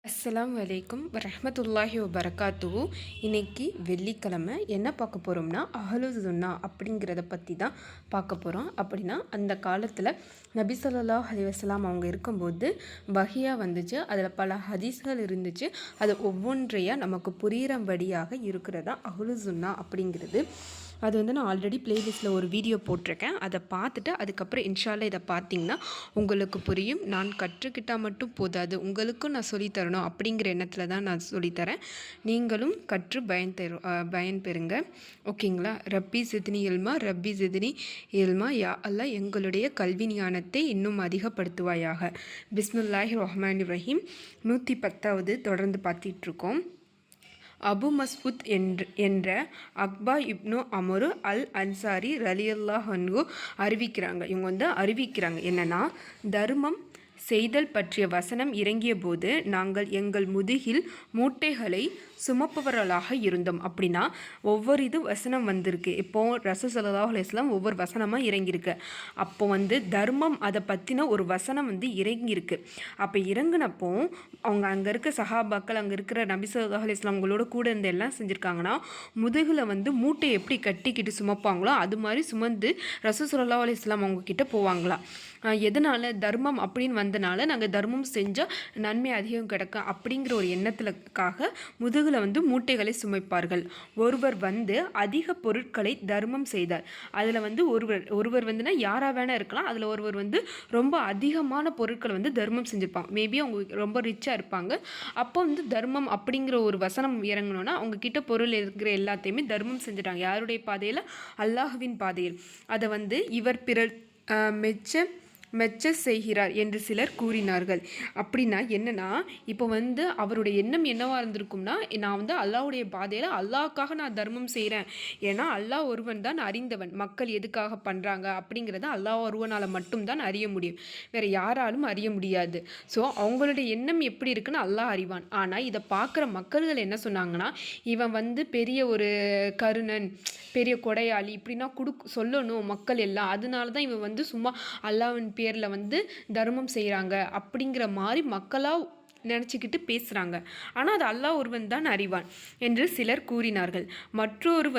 அஸ்ஸலாமு அலைக்கும் வரஹ்மத்துல்லாஹி வபரகாத்துஹு. இன்னைக்கு வெள்ளிக்கிழமை என்ன பார்க்க போகிறோம்னா அஹ்லு சுன்னா அப்படிங்கிறத பற்றி தான் பார்க்க போகிறோம். அப்படின்னா அந்த காலத்தில் நபி ஸல்லல்லாஹு அலைஹி வஸல்லம் அவங்க இருக்கும்போது வஹியா வந்துச்சு, அதில் பல ஹதீஸ்கள் இருந்துச்சு. அது ஒவ்வொன்றையாக நமக்கு புரிகிறபடியாக இருக்கிறதா அஹ்லு சுன்னா அப்படிங்கிறது. அது நான் ஆல்ரெடி ப்ளேலிஸ்ட்டில் ஒரு வீடியோ போட்டிருக்கேன். அதை பார்த்துட்டு அதுக்கப்புறம் இன்ஷால்லா இதை பார்த்தீங்கன்னா உங்களுக்கு புரியும். நான் கற்றுக்கிட்டால் மட்டும் போதாது, உங்களுக்கும் நான் சொல்லித்தரணும் அப்படிங்கிற எண்ணத்தில் தான் நான் சொல்லித்தரேன். நீங்களும் கற்று பயன் பெறுங்க. ஓகேங்களா? ரப்பி ஜித்னி இல்மா, ரப்பி ஜித்னி இல்மா, யா அல்லாஹ் எங்களுடைய கல்வி ஞானத்தை இன்னும் அதிகப்படுத்துவாயாக. பிஸ்மில்லாஹிர் ரஹ்மானிர் ரஹீம். 110வது தொடர்ந்து பார்த்துட்ருக்கோம். அபு மஸ்ஊத் என்ற அக்பா இப்னு அமரு அல் அன்சாரி ரலியல்லாஹு அன்ஹு அறிவிக்கிறாங்க. இவங்க அறிவிக்கிறாங்க என்னன்னா, தர்மம் செய்தல் பற்றிய வசனம் இறங்கிய போது நாங்கள் எங்கள் முதுகில் மூட்டைகளை சுமப்பவர்களாக இருந்தோம். அப்படின்னா ஒவ்வொரு வசனம் வந்திருக்கு. இப்போது ரசூல் ஸல்லல்லாஹு அலைஹி வஸல்லம் ஒவ்வொரு வசனமாக இறங்கியிருக்கு. அப்போ தர்மம் அதை பற்றின ஒரு வசனம் இறங்கியிருக்கு. அப்போ இறங்கினப்போ அவங்க அங்கே இருக்க சஹாபாக்கள், அங்கே இருக்கிற நபி ஸல்லல்லாஹு அலைஹி வஸல்லம் அவங்களோட கூட இருந்து எல்லாம் செஞ்சுருக்காங்கன்னா, முதுகில் மூட்டையை எப்படி கட்டிக்கிட்டு சுமப்பாங்களோ அது மாதிரி சுமந்து ரசூல் ஸல்லல்லாஹு அலைஹி வஸல்லம் அவங்க கிட்ட போவாங்களாம். எதனால்? தர்மம் அப்படின்னு வந்தனால நாங்கள் தர்மம் செஞ்சால் நன்மை அதிகம் கிடைக்கும் அப்படிங்கிற ஒரு எண்ணத்துக்காக முதுகில் மூட்டைகளை சுமைப்பார்கள். ஒருவர் அதிக பொருட்களை தர்மம் செய்தார். அதில் ஒருவர் யாராக வேணா இருக்கலாம். அதில் ஒருவர் ரொம்ப அதிகமான பொருட்களை தர்மம் செஞ்சுருப்பாங்க. மேபி அவங்க ரொம்ப ரிச்சாக இருப்பாங்க. அப்போ தர்மம் அப்படிங்கிற ஒரு வசனம் இறங்கணும்னா அவங்க கிட்ட பொருள் இருக்கிற எல்லாத்தையுமே தர்மம் செஞ்சுட்டாங்க. யாருடைய பாதையில்? அல்லாஹுவின் பாதையில். அதை இவர் பிறர் மெச்ச செய்கிறார் என்று சிலர் கூறினார்கள். அப்படின்னா என்னன்னா, இப்போ அவருடைய எண்ணம் என்னவா இருந்திருக்கும்னா, நான் அல்லாஹ்வுடைய பாதையில் அல்லாஹ்க்காக நான் தர்மம் செய்கிறேன். ஏன்னா அல்லாஹ் ஒருவன் தான் அறிந்தவன். மக்கள் எதுக்காக பண்ணுறாங்க அப்படிங்கிறத அல்லாஹ் ஒருவனால் மட்டும்தான் அறிய முடியும், வேறு யாராலும் அறிய முடியாது. ஸோ அவங்களுடைய எண்ணம் எப்படி இருக்குன்னு அல்லாஹ் அறிவான். ஆனால் இதை பார்க்குற மக்கள்கள் என்ன சொன்னாங்கன்னா, இவன் பெரிய ஒரு கருணன், பெரிய கொடையாளி, இப்படின்னா சொல்லணும் மக்கள் எல்லாம். அதனால தான் இவன் சும்மா அல்லாஹ்வின் பேரில் தர்மம் செய்கிறாங்க அப்படிங்கிற மாதிரி மக்களாக நினச்சிக்கிட்டு பேசுகிறாங்க. ஆனால் அது அல்லாஹ் ஒருவன் தான் அறிவான் என்று சிலர் கூறினார்கள். மற்றொரு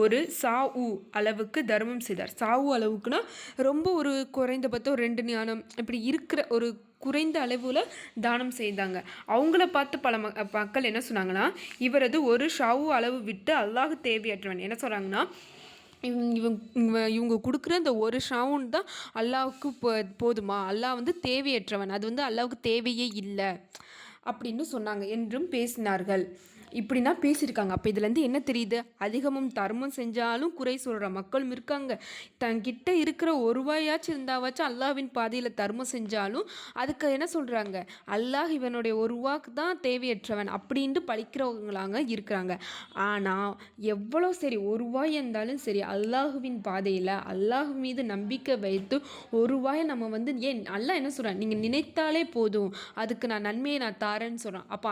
ஒரு சாவு அளவுக்கு தர்மம் செய்தார். சாவு அளவுக்குன்னா ரொம்ப ஒரு குறைந்தபட்சம் 2 ஞானம் இப்படி இருக்கிற ஒரு குறைந்த அளவில் தானம் செய்தாங்க. அவங்கள பார்த்து பல மக்கள் என்ன சொன்னாங்கன்னா, இவரது ஒரு ஷாவு அளவு விட்டு அல்லாஹ் தேவையற்றவன். என்ன சொல்கிறாங்கன்னா, இவங்க கொடுக்குற அந்த ஒரு ஷாவுன் தான் அல்லாவுக்கு போதுமா? அல்லாஹ் தேவையற்றவன், அது அல்லாவுக்கு தேவையே இல்லை அப்படின்னு சொன்னாங்க என்றும் பேசினார்கள். இப்படின்னா பேசியிருக்காங்க. அப்போ இதுலேருந்து என்ன தெரியுது? அதிகமும் தர்மம் செஞ்சாலும் குறை சொல்கிற மக்களும் இருக்காங்க. தங்கிட்ட இருக்கிற ஒரு ரூபாயாச்சும் இருந்தாவாச்சும் அல்லாஹ்வின் பாதையில் தர்மம் செஞ்சாலும் அதுக்கு என்ன சொல்கிறாங்க? அல்லாஹ் இவனுடைய ஒரு ரூபாக்கு தான் தேவையற்றவன் அப்படின்ட்டு பழிக்கிறவங்களாங்க இருக்கிறாங்க. ஆனால் எவ்வளோ சரி, ஒரு ரூபாய் இருந்தாலும் சரி, அல்லாஹுவின் பாதையில் அல்லாஹ் மீது நம்பிக்கை வைத்து ஒரு ரூபாயை நம்ம ஏன் அல்லாஹ் என்ன சொல்கிறான்? நீங்கள் நினைத்தாலே போதும், அதுக்கு நான் நன்மையை நான் தாரேன்னு சொல்கிறான். அப்போ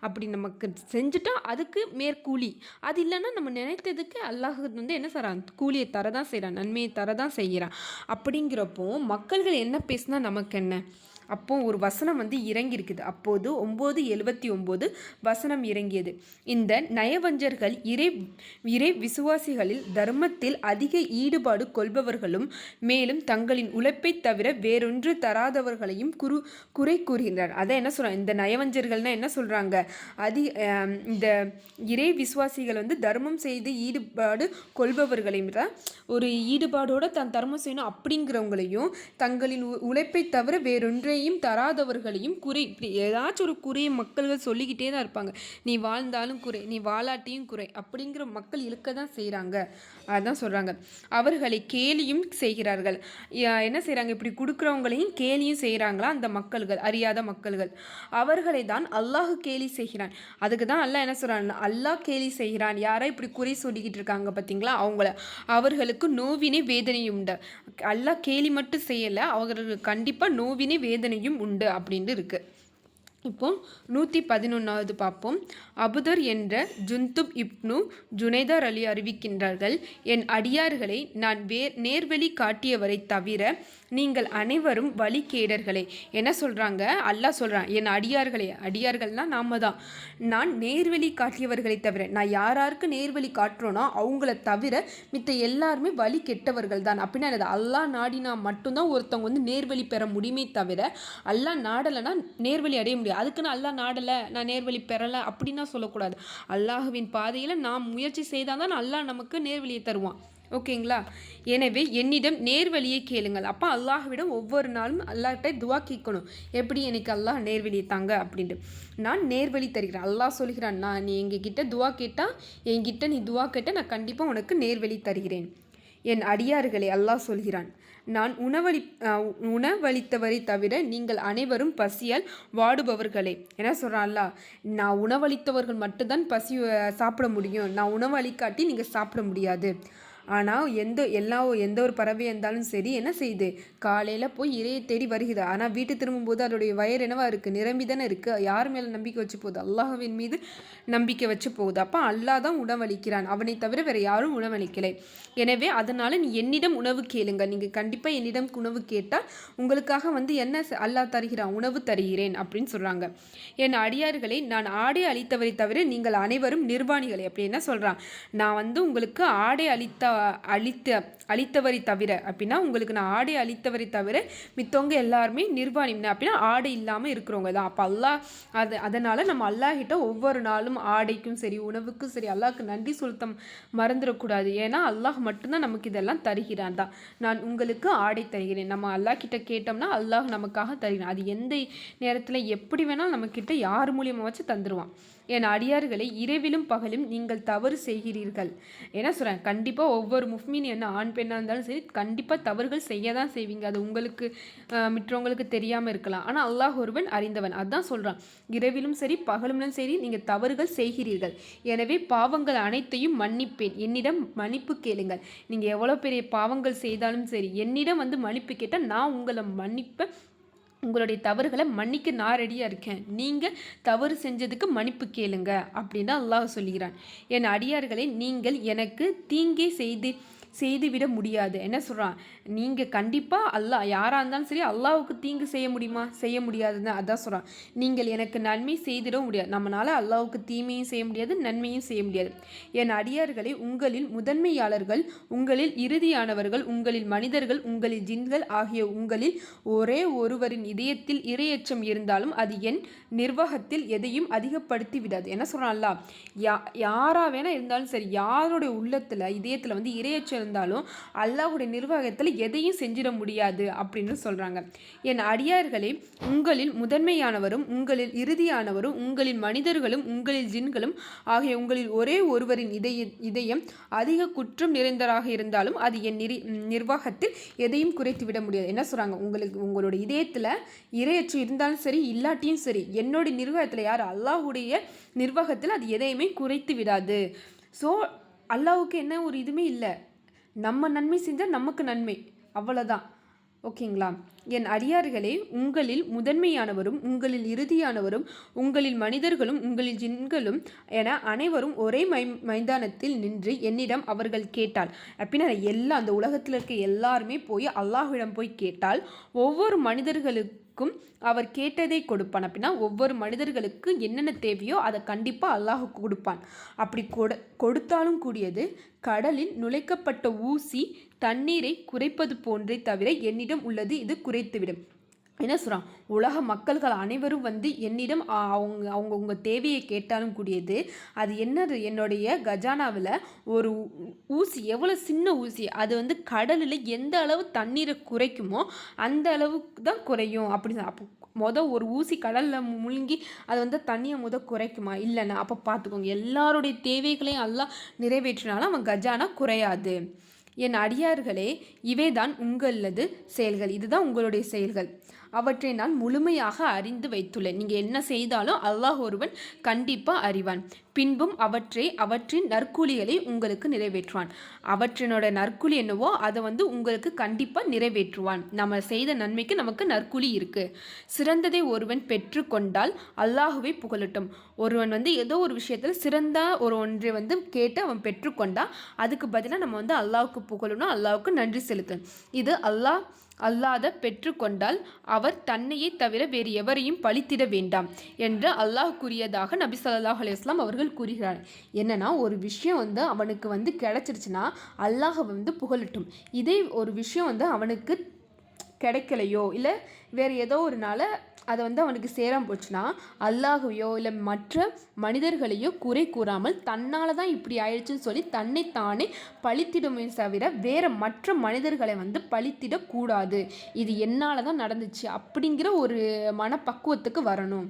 அப்படி நமக்கு செஞ்சுட்டா அதுக்கு மேற்கூலி. அது இல்லைன்னா நம்ம நினைத்ததுக்கு அல்லாஹ் என்ன செய்கிறான்? கூலியை தரதான் செய்கிறான், நன்மையை தரதான் செய்கிறான். அப்படிங்கிறப்போ மக்கள்கள் என்ன பேசினா நமக்கு என்ன? அப்போ ஒரு வசனம் இறங்கியிருக்குது. அப்போது 9:79 வசனம் இறங்கியது. இந்த நயவஞ்சர்கள் இறை விசுவாசிகளில் தர்மத்தில் அதிக ஈடுபாடு கொள்பவர்களும் மேலும் தங்களின் உழைப்பை தவிர வேறொன்று தராதவர்களையும் குறை கூறுகின்றனர். அதை என்ன சொல்கிறாங்க? இந்த நயவஞ்சர்கள்னால் என்ன சொல்கிறாங்க? இந்த இறை விசுவாசிகள் தர்மம் செய்து ஈடுபாடு கொள்பவர்களையும் தான், ஒரு ஈடுபாடோடு தான் தர்மம் செய்யணும் அப்படிங்கிறவங்களையும் தங்களின் உழைப்பை தவிர வேறொன்றையும் தராதவர்களையும் குறை, இப்படி ஏதாச்சும் ஒரு குறையை மக்கள்கள் சொல்லிக்கிட்டே தான் இருப்பாங்க. நீ வாழ்ந்தாலும் குறை, நீ வாழாட்டியும் குறை அப்படிங்கிற மக்கள் இழுக்க தான் செய்கிறாங்க. அதுதான் சொல்கிறாங்க. அவர்களை கேலியும் செய்கிறார்கள். என்ன செய்கிறாங்க? இப்படி கொடுக்குறவங்களையும் கேலியும் செய்கிறாங்களா அந்த மக்கள்கள், அறியாத மக்கள்கள். அவர்களை தான் அல்லாஹ் கேலி செய்கிறான். அதுக்கு தான் அல்லாஹ் என்ன சொல்கிறான்? அல்லாஹ் கேலி செய்கிறான். யாரோ இப்படி குறை சொல்லிக்கிட்டு இருக்காங்க பார்த்தீங்களா, அவங்கள. அவர்களுக்கு நோவினை வேதனையும் உண்டு. அல்லாஹ் கேலி மட்டும் செய்யலை, அவர்களுக்கு கண்டிப்பாக நோவினை வேதனையும் உண்டு அப்படின்னு இருக்கு. இப்போ 111வது பார்ப்போம். அபுதர் என்ற ஜுந்துப் இப்னு ஜுனைதர் அலி அறிவிக்கின்றார்கள், என் அடியார்களை நான் நேர்வழி காட்டியவரை தவிர நீங்கள் அனைவரும் வழிகேடர்களே. என்ன சொல்கிறாங்க? அல்லாஹ் சொல்கிறான், என் அடியார்களே, அடியார்கள்னால் நாம தான், நான் நேர்வழி காட்டியவர்களை தவிர, நான் யாராருக்கு நேர்வழி காட்டுறோனோ அவங்கள தவிர மித்த எல்லாருமே வழி கெட்டவர்கள் தான். அப்படின்னா என்னது? அல்லாஹ் நாடினா மட்டும்தான் ஒருத்தவங்க வந்து நேர்வழி பெற முடியுமே தவிர அல்லாஹ் நாடலைன்னா நேர்வழி அடைய முடியாது. அதுக்குன்னு அல்லாஹ் நாடலை நான் நேர்வழி பெறலை அப்படின்னா சொல்லக்கூடாது. அல்லாஹுவின் பாதையில் நாம் முயற்சி செய்தால் தான் அல்லாஹ் நமக்கு நேர்வழியை தருவான். ஓகேங்களா? எனவே என்னிடம் நேர்வழியை கேளுங்கள். அப்போ அல்லாஹ்விடம் ஒவ்வொரு நாளும் அல்லாஹ்கிட்ட துவா கேட்கணும். எப்படி எனக்கு அல்லாஹ் நேர்வழியை தாங்க அப்படின்ட்டு. நான் நேர்வழி தருகிறேன். அல்லாஹ் சொல்கிறான், நான் நீ எங்ககிட்ட துவா கேட்டால், என்கிட்ட நீ துவா கேட்டால் நான் கண்டிப்பாக உனக்கு நேர்வழி தருகிறேன். என் அடியார்களே, அல்லாஹ் சொல்கிறான், நான் உணவளித்தவரை தவிர நீங்கள் அனைவரும் பசியால் வாடுபவர்களே. என்ன சொல்கிறான் அல்லாஹ்? நான் உணவளித்தவர்கள் மட்டும்தான் பசி சாப்பிட முடியும். நான் உணவு அளிக்காட்டி நீங்கள் சாப்பிட முடியாது. ஆனால் எந்த ஒரு பறவை இருந்தாலும் சரி என்ன செய்யுது? காலையில் போய் இரையை தேடி வருகிறது. ஆனால் வீட்டு திரும்பும்போது அதோடைய வயிறு என்னவா இருக்குது? நிரம்பி தானே இருக்குது. யார் மேலே நம்பிக்கை வச்சு போகுது? அல்லாஹ்வின் மீது நம்பிக்கை வச்சு போகுது. அப்போ அல்லாஹ் தான் உணவளிக்கிறான். அவனை தவிர வேறு யாரும் உணவளிக்கலை. எனவே அதனால் நீ என்னிடம் உணவு கேளுங்க. நீங்கள் கண்டிப்பாக என்னிடம் உணவு கேட்டால் உங்களுக்காக வந்து என்ன அல்லாஹ் தருகிறான்? உணவு தருகிறேன் அப்படின்னு சொல்கிறாங்க. என் அடியார்களை, நான் ஆடை அளித்தவரை தவிர நீங்கள் அனைவரும் நிர்வாணிகளே. அப்படி என்ன சொல்கிறான்? நான் வந்து உங்களுக்கு ஆடை அளித்தவரை தவிர அப்படின்னா உங்களுக்கு நான் ஆடை அளித்தவரை தவிர மித்தவங்க எல்லாருமே நிர்வாணிம்னா அப்படின்னா ஆடை இல்லாமல் இருக்கிறவங்க தான். அப்போ அல்லாஹ் அதனால் நம்ம அல்லாஹ்கிட்ட ஒவ்வொரு நாளும் ஆடைக்கும் சரி உணவுக்கும் சரி அல்லாஹ்க்கு நன்றி செலுத்த மறந்துடக்கூடாது. ஏன்னா அல்லாஹ் மட்டும்தான் நமக்கு இதெல்லாம் தருகிறான் தான். நான் உங்களுக்கு ஆடை தருகிறேன். நம்ம அல்லாஹ் கிட்ட கேட்டோம்னா அல்லாஹ் நமக்காக தருகிறான். அது எந்த நேரத்தில் எப்படி வேணாலும் நம்மக்கிட்ட யார் மூலியமாக வச்சு தந்துடுவான். என் அடியார்களை, இரவிலும் பகலும் நீங்கள் தவறு செய்கிறீர்கள். என்ன சொல்கிறேன்? கண்டிப்பாக ஒவ்வொரு முஃமின் என்ன ஆண் பெண்ணாக இருந்தாலும் சரி கண்டிப்பாக தவறுகள் செய்ய தான் செய்வீங்க. அது உங்களுக்கு மற்றவங்களுக்கு தெரியாமல் இருக்கலாம். ஆனால் அல்லாஹ் ஒருவன் அறிந்தவன். அதுதான் சொல்கிறான். இரவிலும் சரி பகலும் சரி நீங்கள் தவறுகள் செய்கிறீர்கள். எனவே பாவங்கள் அனைத்தையும் மன்னிப்பேன். என்னிடம் மன்னிப்பு கேளுங்கள். நீங்கள் எவ்வளோ பெரிய பாவங்கள் செய்தாலும் சரி என்னிடம் வந்து மன்னிப்பு கேட்டால் நான் உங்களை மன்னிப்பேன். உங்களுடைய தவறுகளை மன்னிக்க நான் ரெடியாக இருக்கேன். நீங்கள் தவறு செஞ்சதுக்கு மன்னிப்பு கேளுங்க அப்படின்னு அல்லாஹ் சொல்கிறான். என் அடியார்களை, நீங்கள் எனக்கு தீங்கே செய்துவிட முடியாது. என்ன சொல்கிறான்? நீங்கள் கண்டிப்பாக அல்லாஹ் யாராக இருந்தாலும் சரி அல்லாஹ்வுக்கு தீங்கு செய்ய முடியுமா? செய்ய முடியாதுன்னு அதான் சொல்கிறான். நீங்கள் எனக்கு நன்மை செய்திட முடியாது. நம்மளால் அல்லாஹ்வுக்கு தீமையும் செய்ய முடியாது நன்மையும் செய்ய முடியாது. என் அடியார்களை, உங்களில் முதன்மையாளர்கள், உங்களில் இறுதியானவர்கள், உங்களில் மனிதர்கள், உங்களில் ஜின்கள் ஆகிய உங்களில் ஒரே ஒருவரின் இதயத்தில் இரையச்சம் இருந்தாலும் அது என் நிர்வாகத்தில் எதையும் அதிகப்படுத்தி விடாது. என்ன சொல்கிறான் அல்லாஹ்? யாராக வேணால் இருந்தாலும் சரி யாருடைய உள்ளத்தில் இதயத்தில் வந்து இரையச்சம் இருந்தாலும் அல்லாஹ்வுடைய நிர்வாகத்தில் எதையும் செஞ்சிட முடியாது அப்படின்னு சொல்கிறாங்க. என் அடியார்களே, உங்களில் முதன்மையானவரும் உங்களில் இறுதியானவரும் உங்களில் மனிதர்களும் உங்களில் ஜின்களும் ஆகிய உங்களில் ஒரே ஒருவரின் இதயம் அதிக குற்றம் நிறைந்ததாக இருந்தாலும் அது என் நிர்வாகத்தில் எதையும் குறைத்து விட முடியாது. என்ன சொல்கிறாங்க? உங்களோட இதயத்தில் இரையற்று இருந்தாலும் சரி இல்லாட்டியும் சரி என்னுடைய நிர்வாகத்தில் யார் அல்லாஹ்வுடைய நிர்வாகத்தில் அது எதையுமே குறைத்து விடாது. ஸோ அல்லாஹ்வுக்கு என்ன ஒரு இதுவுமே இல்லை. நம்ம நன்மை செஞ்சால் நமக்கு நன்மை, அவ்வளோதான். ஓகேங்களா? என் அடியார்களே, உங்களில் முதன்மையானவரும் உங்களில் இறுதியானவரும் உங்களில் மனிதர்களும் உங்களில் ஜின்களும் என அனைவரும் ஒரே மைதானத்தில் நின்று என்னிடம் அவர்கள் கேட்டால் அப்படின்னா எல்லாம் அந்த உலகத்தில் இருக்க எல்லாருமே போய் அல்லாஹ்விடம் போய் கேட்டால் ஒவ்வொரு மனிதர்களுக்கும் அவர் கேட்டதை கொடுப்பான். அப்படின்னா ஒவ்வொரு மனிதர்களுக்கு என்னென்ன தேவையோ அதை கண்டிப்பாக அல்லாஹ் கொடுப்பான். அப்படி கொடுத்தாலும் கூடியது கடலில் நுழைக்கப்பட்ட ஊசி தண்ணீரை குறைப்பது போன்றே தவிர என்னிடம் உள்ளது இது குறைத்துவிடும். என்ன சொல்கிறான்? உலக மக்கள்கள் அனைவரும் வந்து என்னிடம் அவங்க தேவையை கேட்டாலும் கூடியது அது என்னது? என்னுடைய கஜானாவில் ஒரு ஊசி, எவ்வளோ சின்ன ஊசி, அது வந்து கடலில் எந்த அளவு தண்ணீரை குறைக்குமோ அந்த அளவுக்கு தான் குறையும் அப்படின்னு. அப்போ ஒரு ஊசி கடலில் முழுங்கி அது வந்து தண்ணியை குறைக்குமா? இல்லைன்னா அப்போ பார்த்துக்கோங்க, எல்லாருடைய தேவைகளையும் எல்லாம் நிறைவேற்றினாலும் அவன் கஜானா குறையாது. என் அடியார்களே, இவைதான் உங்களது செயல்கள். இதுதான் உங்களுடைய செயல்கள். அவற்றை நான் முழுமையாக அறிந்து வைத்துள்ளேன். நீங்கள் என்ன செய்தாலும் அல்லாஹ் ஒருவன் கண்டிப்பாக அறிவான். பின்பும் அவற்றின் நற்கூலிகளை உங்களுக்கு நிறைவேற்றுவான். அவற்றினோட நற்கூலி என்னவோ அதை வந்து உங்களுக்கு கண்டிப்பாக நிறைவேற்றுவான். நம்ம செய்த நன்மைக்கு நமக்கு நற்கூலி இருக்குது. சிறந்ததை ஒருவன் பெற்று கொண்டால் அல்லாஹுவை புகழட்டும். ஒருவன் வந்து ஏதோ ஒரு விஷயத்தில் சிறந்த ஒன்றை வந்து கேட்டு அவன் பெற்றுக்கொண்டா அதுக்கு பதிலாக நம்ம வந்து அல்லாஹுக்கு புகழணும், அல்லாஹுக்கு நன்றி செலுத்தணும். இது அல்லாஹ் அல்லாத பெற்றுக்கொண்டால் அவர் தன்னையே தவிர வேறு எவரையும் பழித்திட வேண்டாம் என்று அல்லாஹ் கூறியதாக நபி ஸல்லல்லாஹு அலைஹி வஸல்லம் அவர்கள் கூறுகிறார். என்னன்னா, ஒரு விஷயம் அவனுக்கு கிடைச்சிருச்சுன்னா அல்லாஹ் புகழட்டும். இதே ஒரு விஷயம் அவனுக்கு கிடைக்கலையோ இல்லை வேறு ஏதோ ஒரு நாள் அதை அவனுக்கு சேராமல் போச்சுன்னா அல்லாஹையோ இல்லை மற்ற மனிதர்களையோ குறை கூறாமல் தன்னால் தான் இப்படி ஆயிடுச்சுன்னு சொல்லி தன்னைத்தானே பழித்திடுமே தவிர வேறு மற்ற மனிதர்களை பழித்திடக்கூடாது. இது என்னால் தான் நடந்துச்சு அப்படிங்கிற ஒரு மனப்பக்குவத்துக்கு வரணும்.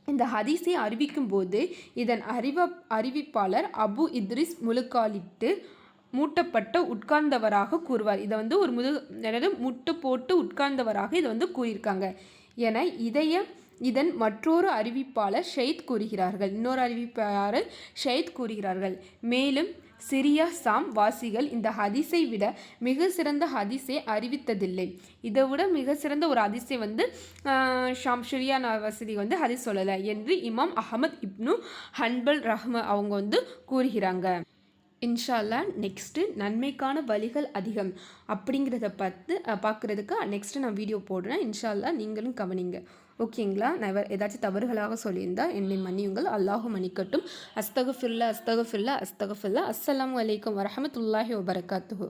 இந்த ஹதீஸை அறிவிக்கும் போது இதன் அறிவிப்பாளர் அபு இத்ரிஸ் முழுக்காலிட்டு மூட்டப்பட்ட உட்கார்ந்தவராக கூறுவார். இதை ஒரு முட்டு போட்டு உட்கார்ந்தவராக இதை கூறியிருக்காங்க என இதன் மற்றொரு அறிவிப்பாளர் ஷெய்த் கூறுகிறார்கள். இன்னொரு அறிவிப்பாளர் ஷெய்த் கூறுகிறார்கள். மேலும் சிரியா சாம் வாசிகள் இந்த ஹதீஸை விட மிக சிறந்த ஹதீஸை அறிவித்ததில்லை. இதை விட மிக சிறந்த ஒரு ஹதீஸை சிரியா வாசி ஹதீஸ் சொல்லலை என்று இமாம் அஹமத் இப்னு ஹன்பல் அவங்க கூறுகிறாங்க. இன்ஷா அல்லாஹ் நெக்ஸ்ட்டு நன்மைக்கான வழிகள் அதிகம் அப்படிங்கிறத பார்க்குறதுக்கு நெக்ஸ்ட்டு நான் வீடியோ போடுறேன். இன்ஷா அல்லாஹ் நீங்களும் கவனிங்க. ஓகேங்களா? நான் ஏதாச்சும் தவறுகளாக சொல்லியிருந்தால் என்னை மன்னியுங்கள். அல்லாஹ் மன்னிக்கட்டும். அஸ்தகுஃபிருல்லாஹ் அஸ்தகுஃபிருல்லாஹ் அஸ்தகுஃபிருல்லாஹ். அஸ்ஸலாமு அலைக்கும் வரஹ்மத்துல்லாஹி வபரகாத்துஹு.